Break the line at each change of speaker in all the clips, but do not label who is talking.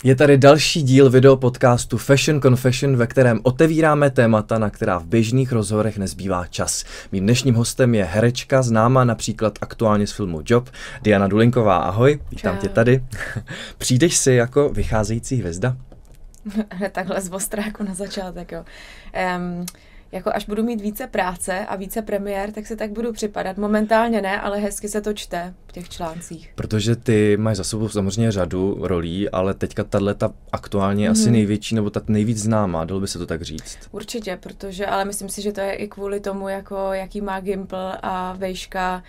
Je tady další díl videopodcastu Fashion Confession, ve kterém otevíráme témata, na která v běžných rozhovorech nezbývá čas. Mým dnešním hostem je herečka, známá například aktuálně z filmu Job, Diana Dulinková. Ahoj, vítám tě tady. Přijdeš si jako vycházející hvězda?
Hned takhle zostra jako na začátek, jo. Jako až budu mít více práce a více premiér, tak se tak budu připadat. Momentálně ne, ale hezky se to čte v těch článcích.
Protože ty máš za sebou samozřejmě řadu rolí, ale teďka tato aktuálně asi největší, nebo ta nejvíc známá, dalo by se to tak říct.
Určitě, protože, ale myslím si, že to je i kvůli tomu, jako jaký má Gimpl a Vejška,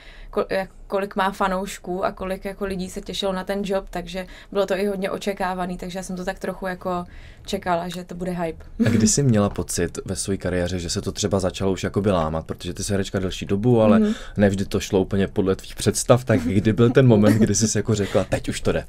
kolik má fanoušků a kolik jako lidí se těšilo na ten Job, takže bylo to i hodně očekávaný, takže já jsem to tak trochu jako čekala, že to bude hype.
A kdy jsi měla pocit ve své kariéře, že se to třeba začalo už jakoby lámat, protože ty jsi herečka delší dobu, ale nevždy to šlo úplně podle tvých představ, tak kdy byl ten moment, kdy jsi jako řekla, teď už to jde?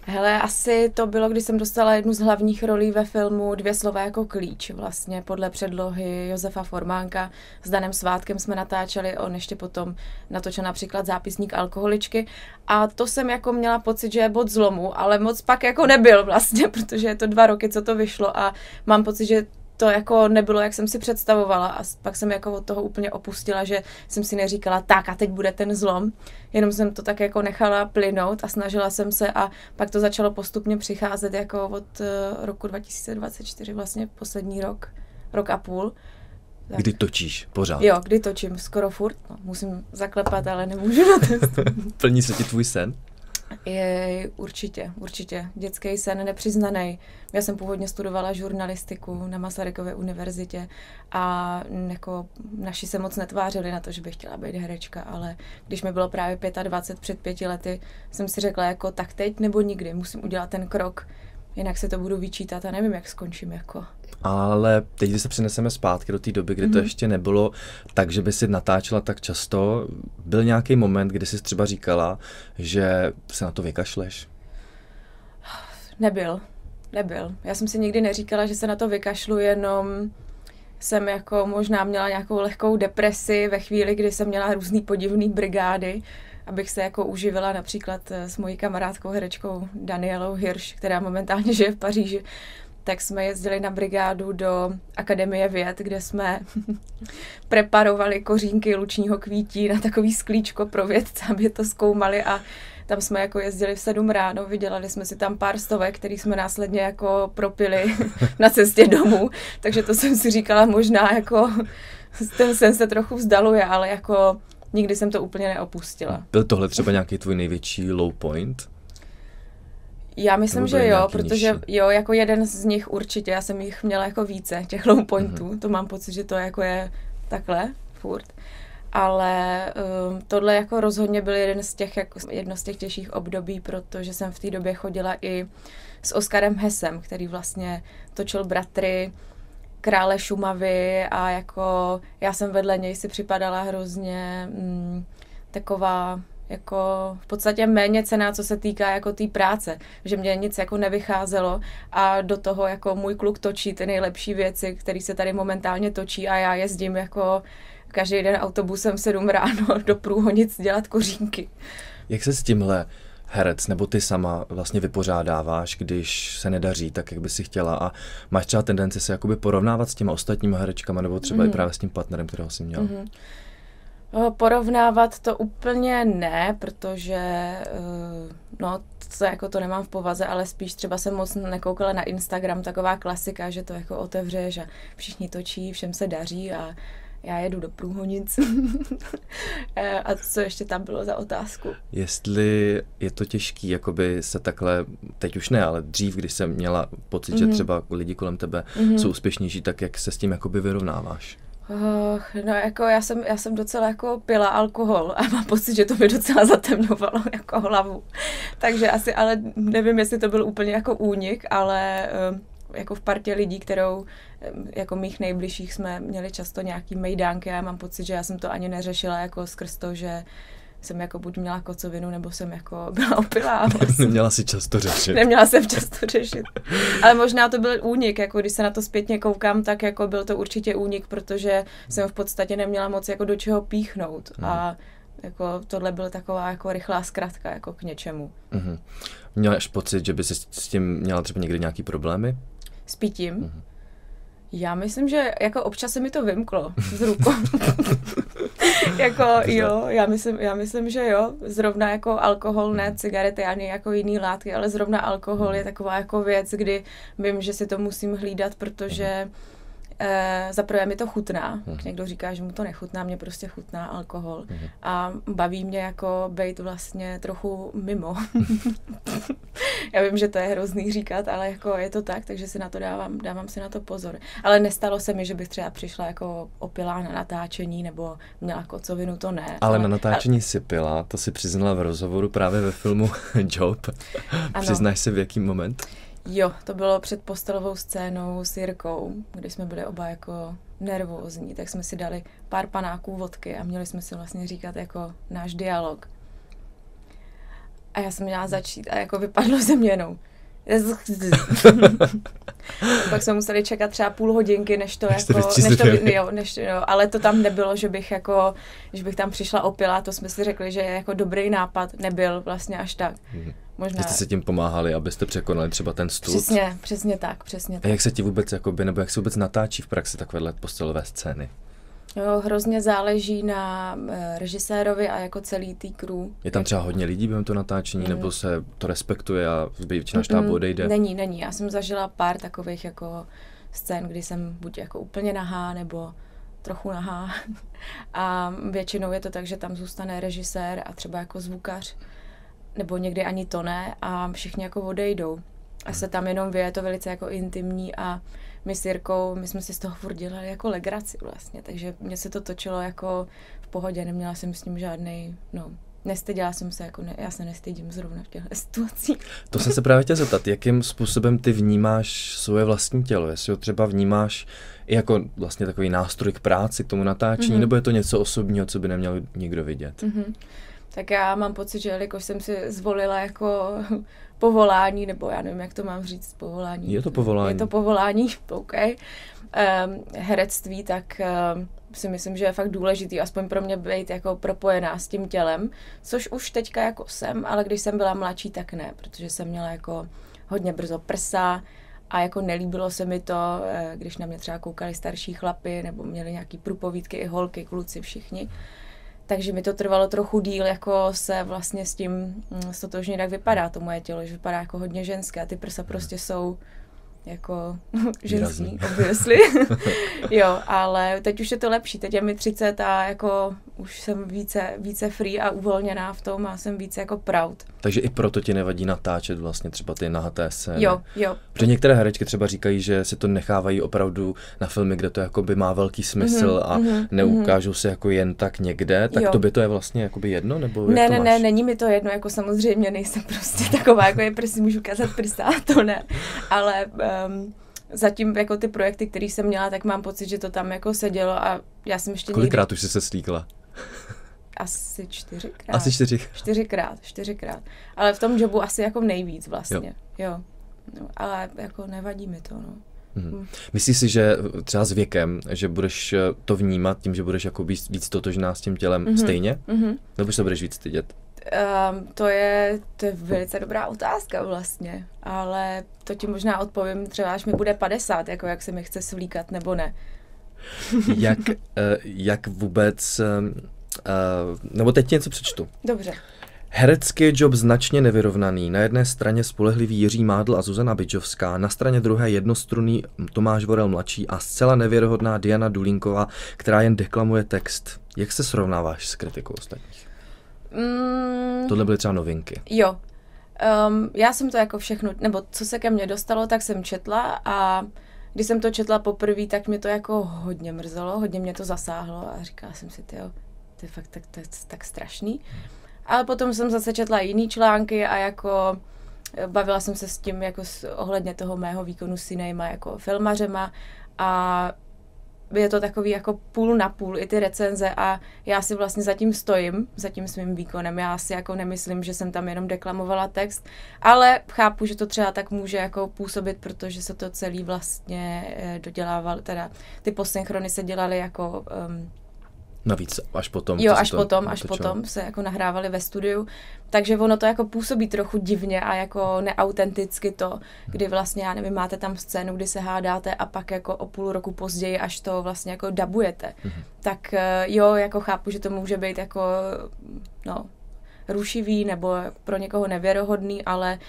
Hele, asi to bylo, když jsem dostala jednu z hlavních rolí ve filmu Dvě slova jako klíč, vlastně podle předlohy Josefa Formánka. S Danem Svátkem jsme natáčeli, on ještě potom natočil například Zápisník alkoholičky a to jsem jako měla pocit, že je bod zlomu, ale moc pak jako nebyl vlastně, protože je to 2 roky, co to vyšlo a mám pocit, že to jako nebylo, jak jsem si představovala a pak jsem jako od toho úplně opustila, že jsem si neříkala tak a teď bude ten zlom, jenom jsem to tak jako nechala plynout a snažila jsem se a pak to začalo postupně přicházet jako od roku 2024, vlastně poslední rok a půl. Tak.
Kdy točíš pořád?
Jo, kdy točím, skoro furt, no, musím zaklepat, ale nemůžu na to.
Plní se ti tvůj sen?
Je určitě. Dětský sen nepřiznaný. Já jsem původně studovala žurnalistiku na Masarykově univerzitě a jako naši se moc netvářili na to, že bych chtěla být herečka, ale když mi bylo právě 25 před 5 lety, jsem si řekla jako tak teď nebo nikdy, musím udělat ten krok, jinak se to budu vyčítat a nevím, jak skončím jako.
Ale teď, když se přineseme zpátky do té doby, kdy to ještě nebylo tak, že by si natáčela tak často, byl nějaký moment, kdy jsi třeba říkala, že se na to vykašleš?
Nebyl. Já jsem si nikdy neříkala, že se na to vykašlu, jenom jsem jako možná měla nějakou lehkou depresi ve chvíli, kdy jsem měla různý podivný brigády, abych se jako uživila například s mojí kamarádkou herečkou Danielou Hirsch, která momentálně žije v Paříži. Tak jsme jezdili na brigádu do Akademie věd, kde jsme preparovali kořínky lučního kvítí na takový sklíčko pro vědce, aby to zkoumali a tam jsme jako jezdili v 7 ráno, vydělali jsme si tam pár stovek, který jsme následně jako propili na cestě domů, takže to jsem si říkala možná jako, ten sen se trochu vzdaluje, ale jako nikdy jsem to úplně neopustila.
Byl tohle třeba nějaký tvůj největší low point?
Já myslím, že jo, protože jo, jako jeden z nich určitě, já jsem jich měla jako více, těch low pointů, to mám pocit, že to jako je takhle, furt. Ale tohle jako rozhodně byl jedno z těch těžších období, protože jsem v té době chodila i s Oskarem Hessem, který vlastně točil Bratry, Krále Šumavy a jako já jsem vedle něj si připadala hrozně taková jako v podstatě méně cenná, co se týká jako té práce, že mě nic jako nevycházelo a do toho jako můj kluk točí ty nejlepší věci, které se tady momentálně točí a já jezdím jako každý den autobusem 7 ráno do Průhonic dělat kořínky.
Jak se s tímhle herec nebo ty sama vlastně vypořádáváš, když se nedaří tak, jak by si chtěla a máš třeba tendenci se jakoby porovnávat s těma ostatníma herečkama nebo třeba i právě s tím partnerem, kterého jsi měl?
Porovnávat to úplně ne, protože to nemám v povaze, ale spíš třeba jsem moc nekoukala na Instagram, taková klasika, že to jako otevřeš a všichni točí, všem se daří a já jedu do Průhonic. A co ještě tam bylo za otázku?
Jestli je to těžký, jakoby se takhle, teď už ne, ale dřív, když jsem měla pocit, že třeba lidi kolem tebe jsou úspěšnější, tak jak se s tím jakoby vyrovnáváš?
No jako já jsem docela jako pila alkohol a mám pocit, že to mi docela zatemňovalo jako hlavu. Takže asi, ale nevím, jestli to byl úplně jako únik, ale jako v partě lidí, kterou jako mých nejbližších jsme měli často nějaký mejdánky a já mám pocit, že já jsem to ani neřešila jako skrz to, že jsem jako buď měla kocovinu, nebo jsem jako byla opilá. Vlastně.
Neměla si často řešit.
Neměla jsem často řešit. Ale možná to byl únik, jako když se na to zpětně koukám, tak jako byl to určitě únik, protože jsem v podstatě neměla moc jako do čeho píchnout. A Jako tohle byla taková jako rychlá zkratka jako k něčemu.
Mm-hmm. Měláš pocit, že by si s tím měla třeba někdy nějaký problémy?
S pitím? Mm-hmm. Já myslím, že jako občas se mi to vymklo z rukou. Jako jo, já myslím, že jo. Zrovna jako alkohol, ne cigarety, ani jako jiný látky, ale zrovna alkohol je taková jako věc, kdy vím, že si to musím hlídat, protože zaprvé mi to chutná. Někdo říká, že mu to nechutná, mě prostě chutná alkohol. A baví mě jako být vlastně trochu mimo. Já vím, že to je hrozný říkat, ale jako je to tak, takže si na to dávám si na to pozor. Ale nestalo se mi, že bych třeba přišla jako opilá na natáčení nebo měla kocovinu, to ne.
Ale na natáčení si pila, to si přiznala v rozhovoru právě ve filmu Job. Přiznáš si v jaký moment?
Jo, to bylo před postelovou scénou s Jirkou, kdy jsme byli oba jako nervózní, tak jsme si dali pár panáků vodky a měli jsme si vlastně říkat jako náš dialog. A já jsem měla začít a jako vypadlo ze mě jenom. Pak jsme museli čekat třeba půl hodinky, než to ale to tam nebylo, že bych tam přišla opilá, to jsme si řekli, že jako dobrý nápad nebyl vlastně až tak. Možná.
Jste si tím pomáhali, abyste překonali třeba ten stud?
Přesně tak.
A jak se ti vůbec, nebo jak se vůbec natáčí v praxi takovéhle postelové scény?
Jo, hrozně záleží na režisérovi a jako celý tý crew.
Je tam třeba hodně lidí během toho natáčení, nebo se to respektuje a většina štábu odejde?
Není. Já jsem zažila pár takových jako scén, kdy jsem buď jako úplně nahá, nebo trochu nahá. A většinou je to tak, že tam zůstane režisér a třeba jako zvukař, nebo někdy ani to ne a všichni jako odejdou. A se tam jenom je to velice jako intimní a my s Jirkou, my jsme si z toho furt dělali jako legraci vlastně, takže mně se to točilo jako v pohodě, neměla jsem s ním žádnej, nestyděla jsem se, já se nestydím zrovna v těchto situacích.
To jsem se právě chtěla zeptat, jakým způsobem ty vnímáš svoje vlastní tělo, jestli ho třeba vnímáš i jako vlastně takový nástroj k práci, k tomu natáčení, nebo je to něco osobního, co by neměl nikdo vidět?
Tak já mám pocit, že jelikož jsem si zvolila jako povolání, nebo já nevím, jak to mám říct, povolání.
Je to povolání.
Je to povolání, OK. Herectví, tak si myslím, že je fakt důležitý, aspoň pro mě být jako propojená s tím tělem, což už teďka jako jsem, ale když jsem byla mladší, tak ne, protože jsem měla jako hodně brzo prsa a jako nelíbilo se mi to, když na mě třeba koukali starší chlapy, nebo měli nějaký průpovídky i holky, kluci, všichni. Takže mi to trvalo trochu díl, jako se vlastně s tím stotožnit, jak vypadá to moje tělo, že vypadá jako hodně ženské a ty prsa prostě jsou jako ženský, obviously. Jo, ale teď už je to lepší, teď je mi 30 a jako už jsem více free a uvolněná v tom a jsem více jako proud.
Takže i proto ti nevadí natáčet vlastně třeba ty nahaté scény.
Jo.
Protože některé herečky třeba říkají, že si to nechávají opravdu na filmy, kde to jakoby má velký smysl a neukážou se jako jen tak někde, tak tobě to je vlastně jakoby jedno? Nebo
ne, není mi to jedno, jako samozřejmě nejsem prostě taková, jako je prostě můžu kazat prsa, to ne, ale zatím jako ty projekty, které jsem měla, tak mám pocit, že to tam jako sedělo a já jsem ještě
Kolikrát už jsi se slíkla?
Asi 4krát.
Asi 4?
4krát. Ale v tom Jobu asi jako nejvíc vlastně. Jo. No, ale jako nevadí mi to, no.
Myslíš si, že třeba s věkem, že budeš to vnímat tím, že budeš jako víc totožná s tím tělem stejně? Nebo se budeš víc stydět?
To je velice dobrá otázka vlastně, ale to ti možná odpovím třeba, až mi bude 50, jako jak se mi chce svlíkat, nebo ne.
Jak vůbec, nebo teď něco přečtu.
Dobře.
Herecký job značně nevyrovnaný. Na jedné straně spolehlivý Jiří Mádl a Zuzana Bidžovská, na straně druhé jednostrunný Tomáš Vorel mladší a zcela nevěrohodná Diana Dulínková, která jen deklamuje text. Jak se srovnáváš s kritikou ostatních? Tohle byly třeba novinky.
Jo. Já jsem to jako všechno, nebo co se ke mně dostalo, tak jsem četla a když jsem to četla poprvé, tak mě to jako hodně mrzelo, hodně mě to zasáhlo a říkala jsem si, to je fakt tak strašný. Ale potom jsem zase četla jiný články a jako bavila jsem se s tím jako ohledně toho mého výkonu s jinýma jako filmařema a je to takový jako půl na půl i ty recenze a já si vlastně zatím stojím, za tím svým výkonem. Já si jako nemyslím, že jsem tam jenom deklamovala text, ale chápu, že to třeba tak může jako působit, protože se to celý vlastně dodělával, teda ty posynchrony se dělaly jako
Navíc až potom.
Jo, až potom se jako nahrávali ve studiu, takže ono to jako působí trochu divně a jako neautenticky to, kdy vlastně, já nevím, máte tam scénu, kdy se hádáte a pak jako o půl roku později, až to vlastně jako dabujete. Tak jo, jako chápu, že to může být jako, no, rušivý nebo pro někoho nevěrohodný, ale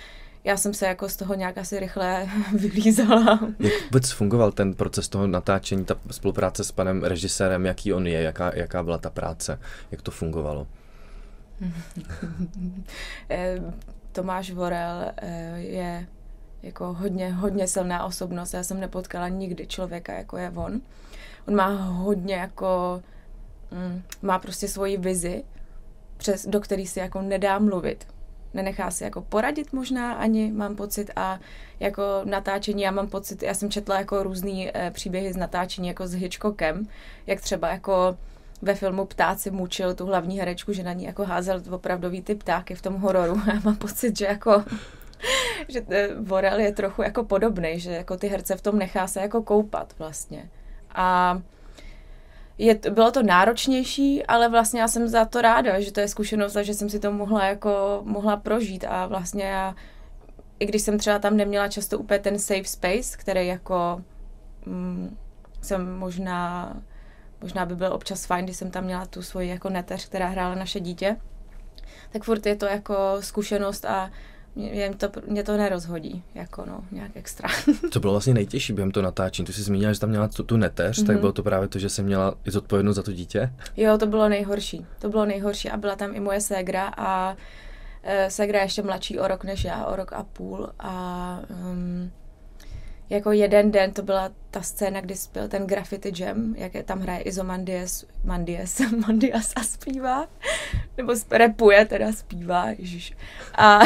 já jsem se jako z toho nějak asi rychle vylízala.
Jak vůbec fungoval ten proces toho natáčení, ta spolupráce s panem režisérem, jaký on je, jaká byla ta práce, jak to fungovalo?
Tomáš Vorel je jako hodně silná osobnost. Já jsem nepotkala nikdy člověka, jako je on. On má hodně jako, má prostě svoji vizi, do který si jako nedá mluvit. Nenechá si jako poradit možná ani, mám pocit, a jako natáčení, já mám pocit, já jsem četla jako různý příběhy z natáčení jako s Hitchcockem, jak třeba jako ve filmu Ptáci mučil tu hlavní herečku, že na ní jako házel opravdový ty ptáky v tom hororu. Já mám pocit, že jako že Vorel je trochu jako podobnej, že jako ty herce v tom nechá se jako koupat vlastně. A bylo to náročnější, ale vlastně já jsem za to ráda, že to je zkušenost a že jsem si to mohla prožít a vlastně já, i když jsem třeba tam neměla často úplně ten safe space, který jako jsem možná by byl občas fajn, když jsem tam měla tu svoji jako neteř, která hrála naše dítě, tak furt je to jako zkušenost a mě to nerozhodí, jako no, nějak extra.
Co bylo vlastně nejtěžší během toho natáčení? Ty jsi zmínila, že tam měla tu neteř, tak bylo to právě to, že jsi měla i zodpovědnost za to dítě? Jo,
to bylo nejhorší a byla tam i moje ségra a ségra je ještě mladší o rok než já, o rok a půl a jako jeden den to byla ta scéna, kdy byl ten graffiti jam, jak tam hraje Izomandias a zpívá, nebo rapuje, teda zpívá, ježiš. A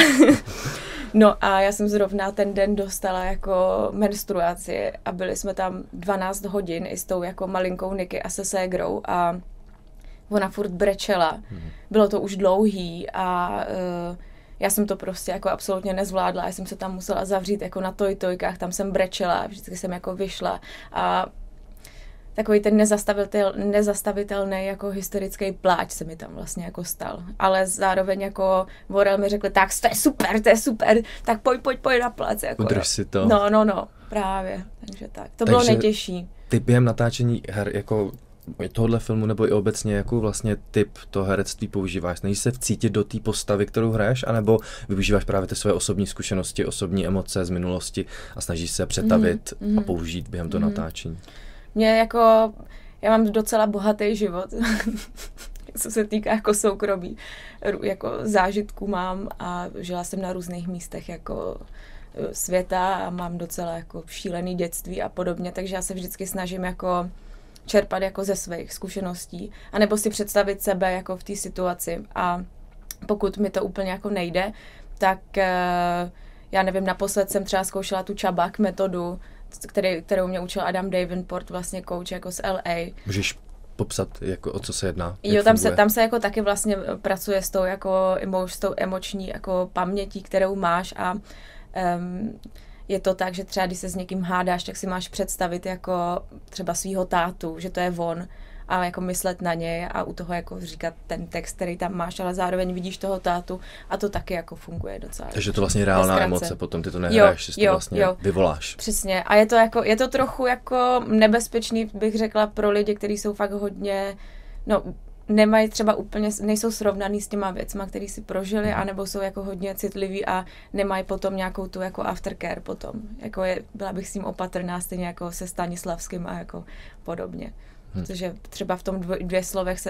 no a já jsem zrovna ten den dostala jako menstruaci a byli jsme tam 12 hodin i s tou jako malinkou Niky a se ségrou a ona furt brečela. Bylo to už dlouhý a já jsem to prostě jako absolutně nezvládla, já jsem se tam musela zavřít jako na tojkách, tam jsem brečela, vždycky jsem jako vyšla a takový ten nezastavitelný jako hysterický pláč se mi tam vlastně jako stal. Ale zároveň jako Vorel mi řekl, tak to je super, tak pojď na plac. Jako,
udrž si to.
No, právě, takže tak. To bylo nejtěžší.
Ty během natáčení her jako tohohle filmu nebo i obecně, jakou vlastně typ toho herectví používáš? Snažíš se vcítit do té postavy, kterou hraješ, anebo využíváš právě ty své osobní zkušenosti, osobní emoce z minulosti a snažíš se přetavit a použít během toho natáčení?
Já mám docela bohatý život, co se týká jako soukromí, jako zážitků mám a žila jsem na různých místech jako světa a mám docela jako šílený dětství a podobně, takže já se vždycky snažím jako čerpat jako ze svých zkušeností, anebo si představit sebe jako v té situaci a pokud mi to úplně jako nejde, tak já nevím, naposled jsem třeba zkoušela tu Čabak metodu, kterou mě učil Adam Davenport, vlastně coach jako z LA.
Můžeš popsat, jako, o co se jedná?
Jo, tam se jako taky vlastně pracuje s tou emoční jako pamětí, kterou máš a je to tak, že třeba když se s někým hádáš, tak si máš představit jako třeba svýho tátu, že to je on a jako myslet na něj a u toho jako říkat ten text, který tam máš, ale zároveň vidíš toho tátu a to taky jako funguje docela.
Takže to vlastně reálná emoce, potom ty to nehraješ, že to vlastně vyvoláš.
Přesně a je to trochu jako nebezpečný, bych řekla, pro lidi, kteří jsou fakt hodně, nemají třeba úplně, nejsou srovnaný s těma věcma, který si prožili, anebo jsou jako hodně citliví a nemají potom nějakou tu jako aftercare potom. Jako byla bych s tím opatrná, stejně jako se Stanislavským a jako podobně. Protože třeba v tom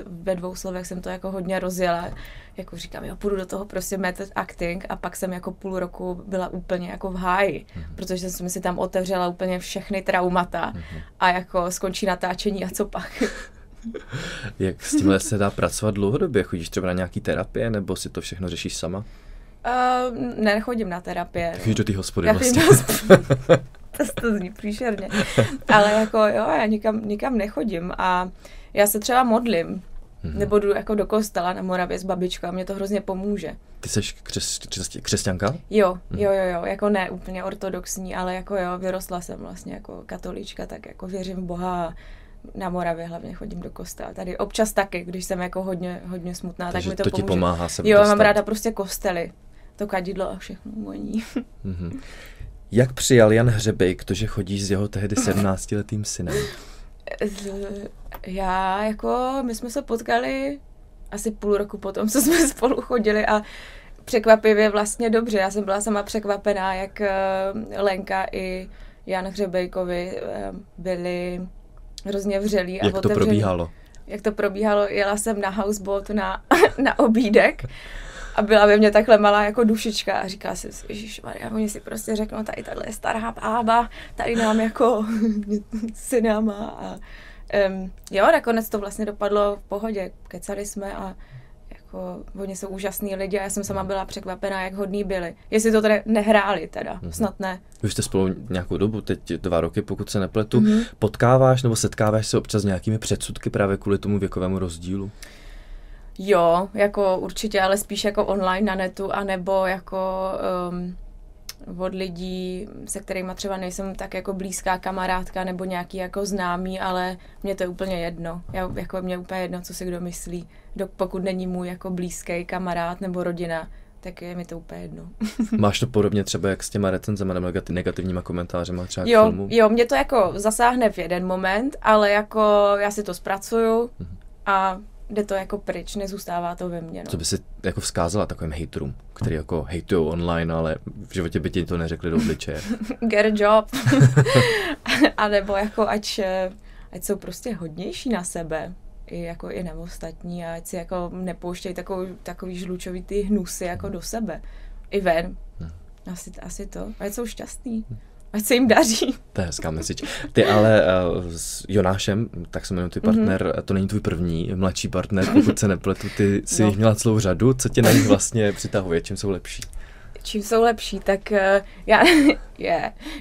ve dvou slovech jsem to jako hodně rozjela. Jako říkám, půjdu do toho prostě method acting a pak jsem jako půl roku byla úplně jako v háji, protože jsem si tam otevřela úplně všechny traumata a jako skončí natáčení a co pak.
Jak s tímhle se dá pracovat dlouhodobě? Chodíš třeba na nějaký terapie, nebo si to všechno řešíš sama?
Nechodím na terapie.
Chodíš do té hospody vlastně.
To zní příšerně. Ale jako já nikam nechodím a já se třeba modlím. Nebo jdu jako do kostela na Moravě s babičkou a mě to hrozně pomůže.
Ty jsi křesťanka?
Jo, jako ne úplně ortodoxní, ale jako vyrostla jsem vlastně jako katolička, tak jako věřím v Boha na Moravě hlavně chodím do kostela. Tady občas taky, když jsem jako hodně smutná,
takže
tak mi to
pomůže. Ti pomáhá se
Jo,
dostat.
mám ráda prostě kostely. To kadidlo a všechno voní.
Mm-hmm. Jak přijal Jan Hřebejk to, že chodíš s jeho tehdy 17letým synem?
My jsme se potkali asi půl roku potom, co jsme spolu chodili a překvapivě vlastně dobře. Já jsem byla sama překvapená, jak Lenka i Jan Hřebejkovi byli hrozně vřelí a
jak
otevření.
To probíhalo?
Jak to probíhalo, jela jsem na houseboat na obídek a byla ve mně takhle malá jako dušička a říká si, ježišmarja, oni si prostě řeknou, tady tahle je stará bába, tady nám jako syna má a jo, nakonec to vlastně dopadlo v pohodě, kecali jsme a jako oni jsou úžasní lidi a já jsem sama byla překvapená, jak hodní byli. Jestli to tady nehráli teda, snad ne.
Vy jste spolu nějakou dobu, teď 2 roky, pokud se nepletu, potkáváš nebo setkáváš se občas s nějakými předsudky právě kvůli tomu věkovému rozdílu?
Jo, jako určitě, ale spíš jako online na netu, anebo jako od lidí, se kterými třeba nejsem tak jako blízká kamarádka nebo nějaký jako známý, ale mně to je úplně jedno. Mně je úplně jedno, co si kdo myslí. Pokud není můj jako blízký kamarád nebo rodina, tak je mi to úplně jedno.
Máš to podobně třeba jak s těma recenzema nebo negativníma komentářema třeba k filmu?
Jo, mě to jako zasáhne v jeden moment, ale jako já si to zpracuju a jde to jako pryč, nezůstává to ve mně. No.
Co by si jako vzkázala takovým hejterům, který jako hejtujou online, ale v životě by ti to neřekli do obličeje?
Get a job. A nebo jako ať jsou prostě hodnější na sebe, i na ostatní a ať si jako nepouštějí takový žlučový ty hnusy jako do sebe. I ven. Asi to. Ať jsou šťastný. Ať se jim daří.
To je hezká message. Ty ale s Jonášem, tak se jmenuje tvůj partner, to není tvůj první mladší partner, pokud se nepletu, ty jsi jich měla celou řadu. Co tě na nich vlastně přitahuje? Čím jsou lepší?
Čím jsou lepší, tak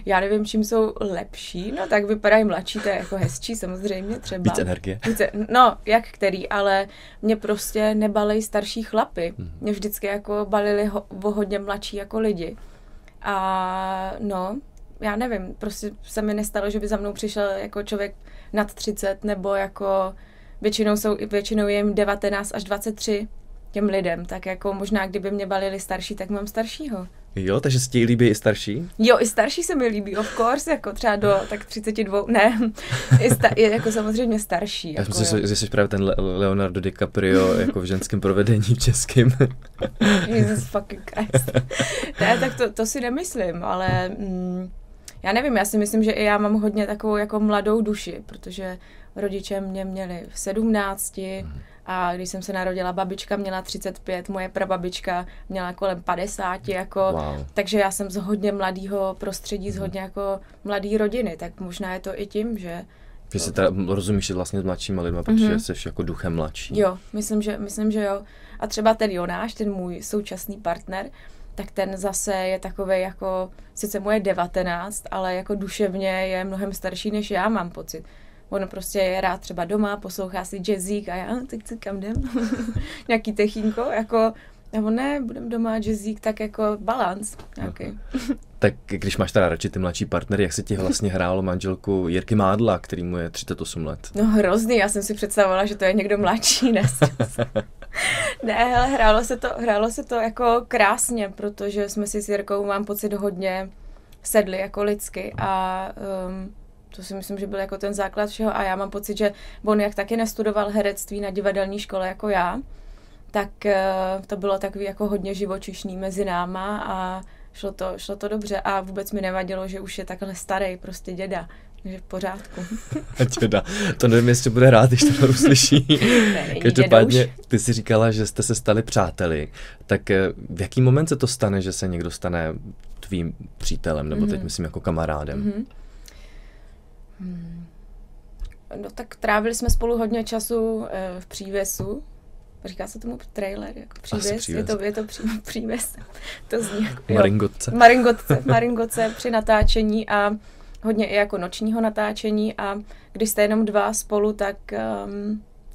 já nevím, čím jsou lepší, no tak vypadají mladší, to je jako hezčí samozřejmě třeba.
Víc energie?
No, jak který, ale mě prostě nebalej starší chlapy. Mě vždycky jako balili o hodně mladší jako lidi. A no, já nevím, prostě se mi nestalo, že by za mnou přišel jako člověk nad 30, nebo jako většinou je jim 19 až 23 těm lidem, tak jako možná kdyby mě balili starší, tak mám staršího.
Jo, takže se ti líbí i starší?
Jo, i starší se mi líbí, of course, jako třeba do tak 32, ne, jako samozřejmě starší.
Já myslím, že jsi právě ten Leonardo DiCaprio jako v ženském provedení v českém.
Jesus fucking Christ. Ne, tak to si nemyslím, ale já nevím, já si myslím, že i já mám hodně takovou jako mladou duši, protože rodiče mě měli v 17 a když jsem se narodila, babička měla 35, moje prababička měla kolem 50, jako,
wow.
Takže já jsem z hodně mladého prostředí, z hodně jako mladý rodiny, tak možná je to i tím, že
si teda rozumíš vlastně s mladšíma lidma, protože jsi jako duchem mladší.
Jo, myslím, že jo. A třeba ten Jonáš, ten můj současný partner, tak ten zase je takovej jako, sice mu je 19, ale jako duševně je mnohem starší, než já mám pocit. On prostě je rád třeba doma, poslouchá si jazzík a já, teď kam jdem? Nějaký techínko, jako, nebo ne, budem doma, jazzík, tak jako balans nějaký.
Tak když máš teda radši ty mladší partnery, jak se ti vlastně hrálo manželku Jirky Mádla, který mu je 38 let?
No hrozný, já jsem si představovala, že to je někdo mladší, ne? Ne, hele, hrálo se to jako krásně, protože jsme si s Jirkou, mám pocit, hodně sedli jako lidsky a to si myslím, že byl jako ten základ všeho a já mám pocit, že on jak taky nestudoval herectví na divadelní škole jako já, tak to bylo takový jako hodně živočišný mezi náma a šlo to dobře a vůbec mi nevadilo, že už je takhle starý prostě děda. Takže v pořádku.
Děda, to nevím, jestli bude rád, když to uslyší. Každopádně ty si říkala, že jste se stali přáteli. Tak v jaký moment se to stane, že se někdo stane tvým přítelem, nebo teď myslím jako kamarádem?
No tak trávili jsme spolu hodně času v přívěsu. Říká se tomu trailer, jako přívěs. Je to přívěs. To zní jako, Maringotce při natáčení a hodně i jako nočního natáčení a když jste jenom dva spolu, tak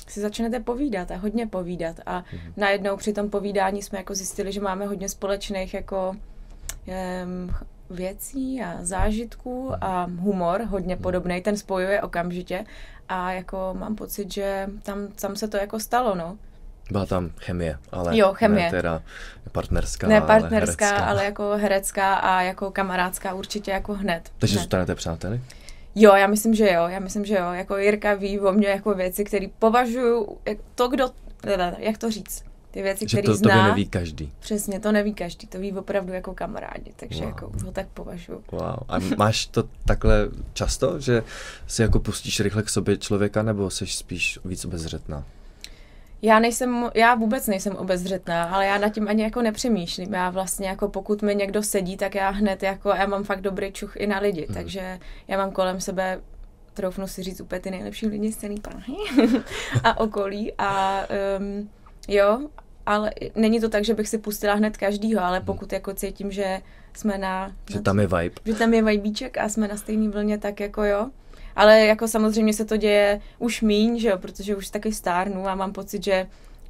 si začnete povídat a hodně povídat a najednou při tom povídání jsme jako zjistili, že máme hodně společných jako věcí a zážitků a humor, hodně podobný, ten spojuje okamžitě a jako mám pocit, že tam se to jako stalo, no.
Byla tam chemie, ale
chemie.
Ne teda partnerská,
ne partnerská,
ale herecká.
Ale jako herecká a jako kamarádská určitě jako hned.
Takže zůstanete přáteli?
Jo, já myslím, že jo. Jako Jirka ví o mě jako věci, které považuju, jak to říct, ty věci, které zná.
Že to neví každý.
Přesně, to neví každý, to ví opravdu jako kamarádi, takže jako ho tak považuju.
Wow. A máš to takhle často, že si jako pustíš rychle k sobě člověka, nebo jsi spíš víc obezřetná?
Já vůbec nejsem obezřetná, ale já nad tím ani jako nepřemýšlím. Já vlastně jako pokud mi někdo sedí, tak já hned jako, já mám fakt dobrý čuch i na lidi, takže já mám kolem sebe, troufnu si říct, úplně ty nejlepší lidi z celé Prahy a okolí a jo, ale není to tak, že bych si pustila hned každýho, ale pokud jako cítím, že jsme
že tam je vibe.
Že tam je vibíček a jsme na stejné vlně, tak jako jo. Ale jako samozřejmě se to děje už míň, že jo, protože už taky stárnu a mám pocit, že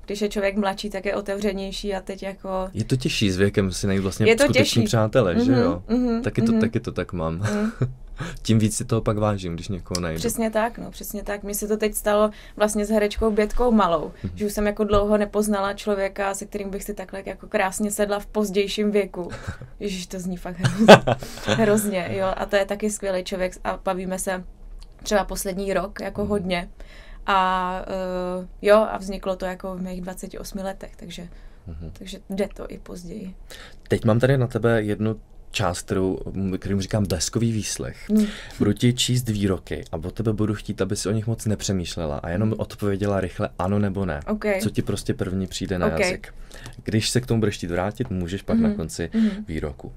když je člověk mladší, tak je otevřenější a teď jako...
Je to těžší s věkem si najít vlastně skuteční přátelé, že jo? Taky to tak mám. Tím víc si toho pak vážím, když někoho najdu.
Přesně tak. Mně se to teď stalo vlastně s herečkou Bětkou Malou, že už jsem jako dlouho nepoznala člověka, se kterým bych si takhle jako krásně sedla v pozdějším věku. Ježiš, to zní fakt hrozně, jo. A to je taky skvělý člověk a bavíme se třeba poslední rok jako hodně. A a vzniklo to jako v mých 28 letech, takže jde to i později.
Teď mám tady na tebe jednu část, kterým říkám bleskový výslech. Budu ti číst výroky a od tebe budu chtít, aby si o nich moc nepřemýšlela a jenom odpověděla rychle ano nebo ne.
Okay.
Co ti prostě první přijde na jazyk. Když se k tomu budeš chtít vrátit, můžeš pak na konci výroku.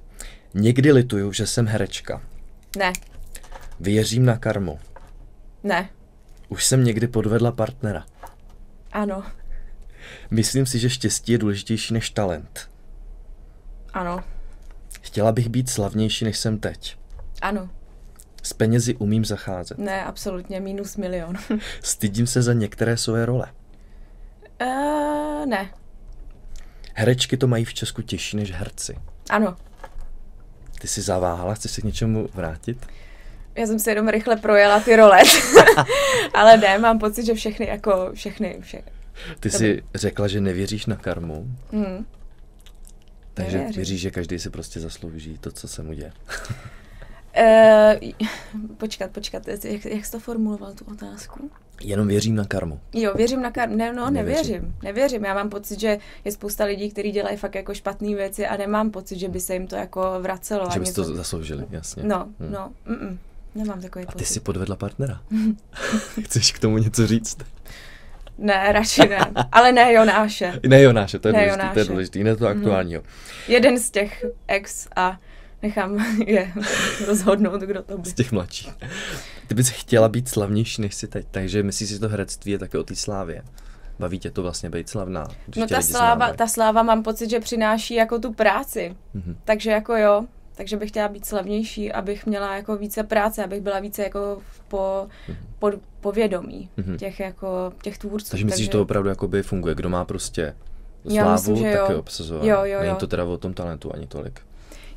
Někdy lituju, že jsem herečka.
Ne.
Věřím na karmu.
Ne.
Už jsem někdy podvedla partnera.
Ano.
Myslím si, že štěstí je důležitější než talent.
Ano.
Chtěla bych být slavnější, než jsem teď.
Ano.
S penězi umím zacházet.
Ne, absolutně, -1 milion.
Stydím se za některé své role.
Ne.
Herečky to mají v Česku těžší než herci.
Ano.
Ty jsi zaváhala, chceš se k něčemu vrátit?
Já jsem si jenom rychle projela ty role. Ale ne, mám pocit, že všechny.
Ty jsi řekla, že nevěříš na karmu. Takže
Nevěřím.
věříš, že každý si prostě zaslouží to, co se mu děje.
Počkat, jak jsi to formuloval, tu otázku?
Jenom věřím na karmu.
Jo, věřím na karmu. Nevěřím. Já mám pocit, že je spousta lidí, kteří dělají fakt jako špatné věci a nemám pocit, že by se jim to jako vracelo.
Že bys to zasloužili, jasně.
Nemám takový pocit.
A ty jsi podvedla partnera. Chceš k tomu něco říct?
Ne, radši ne. Ale ne Jonáše.
Ne Jonáše, to je důležitý, ne to aktuálního.
Jeden z těch ex a nechám je rozhodnout, kdo to by.
Z těch mladších. Ty bys chtěla být slavnější, než jsi teď, takže myslíš, že to herectví je také o té slávě? Baví tě to vlastně být slavná?
No ta sláva mám pocit, že přináší jako tu práci. Takže jako jo. Takže bych chtěla být slavnější, abych měla jako více práce, abych byla více jako povědomí těch tvůrců.
Takže myslíš, že to opravdu jakoby funguje? Kdo má prostě slávu, tak je obsazovaný. Není to teda o tom talentu ani tolik.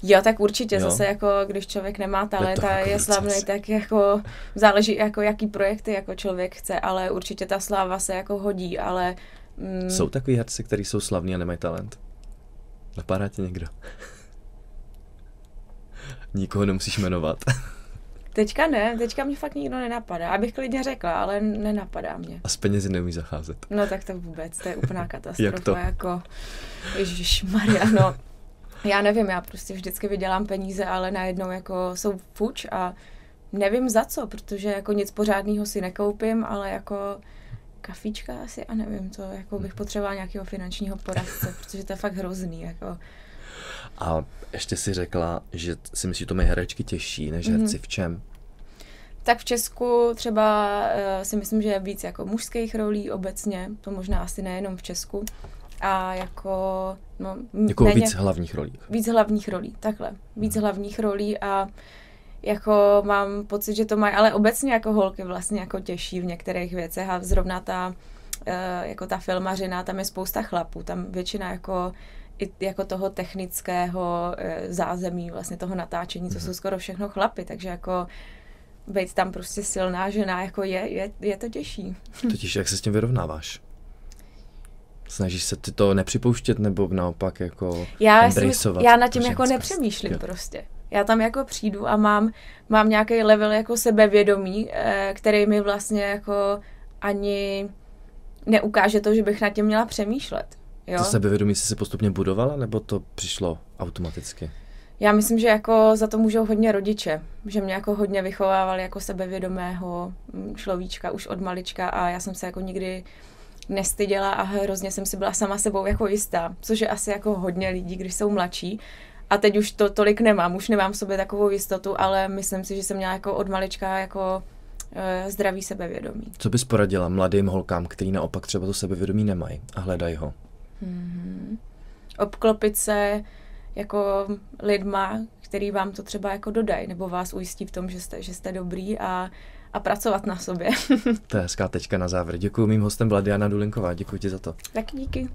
Jo, tak určitě. Zase jako, když člověk nemá talent a je slavný, tak jako záleží jako jaký projekty jako člověk chce, ale určitě ta sláva se jako hodí, ale...
Jsou takový herci, kteří jsou slavní a nemají talent? Napadá tě někdo? Nikoho nemusíš jmenovat.
Teďka mě fakt nikdo nenapadá. Abych klidně řekla, ale nenapadá mě.
A s penězi neumíš zacházet.
No tak to vůbec, to je úplná katastrofa. Jak to? Jako, ježišmarja, no. Já nevím, já prostě vždycky vydělám peníze, ale najednou jako jsou fuč a nevím za co, protože jako nic pořádného si nekoupím, ale jako kafíčka asi a nevím, to jako bych potřebovala nějakého finančního poradce, protože to je fakt hrozný, jako.
A ještě si řekla, že si myslíš, že to mají herečky těžší než herci v čem?
Tak v Česku třeba si myslím, že je víc jako mužských rolí obecně, to možná asi nejenom v Česku. A jako
víc hlavních rolí.
Víc hlavních rolí, takhle. Víc hlavních rolí a jako mám pocit, že to mají, ale obecně jako holky vlastně jako těžší v některých věcech a zrovna ta filmařina, tam je spousta chlapů, tam většina jako i jako toho technického zázemí, vlastně toho natáčení, co jsou skoro všechno chlapy, takže jako být tam prostě silná žena, jako je to těžší.
Totiž jak se s tím vyrovnáváš? Snažíš se ty to nepřipouštět, nebo naopak jako embraceovat?
Já nad tím jako nepřemýšlím prostě. Já tam jako přijdu a mám nějaký level jako sebevědomí, který mi vlastně jako ani neukáže to, že bych nad tím měla přemýšlet. Jo?
To sebevědomí jsi se postupně budovala, nebo to přišlo automaticky?
Já myslím, že jako za to můžou hodně rodiče, že mě jako hodně vychovávali jako sebevědomého človíčka už od malička a já jsem se jako nikdy nestyděla a hrozně jsem si byla sama sebou jako jistá, což je asi jako hodně lidí, když jsou mladší. A teď už to tolik nemám, už nemám v sobě takovou jistotu, ale myslím si, že jsem měla jako od malička jako zdravý sebevědomí.
Co bys poradila mladým holkám, který naopak třeba to sebevědomí nemají a hledají ho?
Obklopit se jako lidma, který vám to třeba jako dodají, nebo vás ujistí v tom, že jste dobrý a pracovat na sobě.
To je hezká tečka na závěr. Děkuji, mým hostem byla Diana Dulinková, děkuji ti za to.
Tak díky.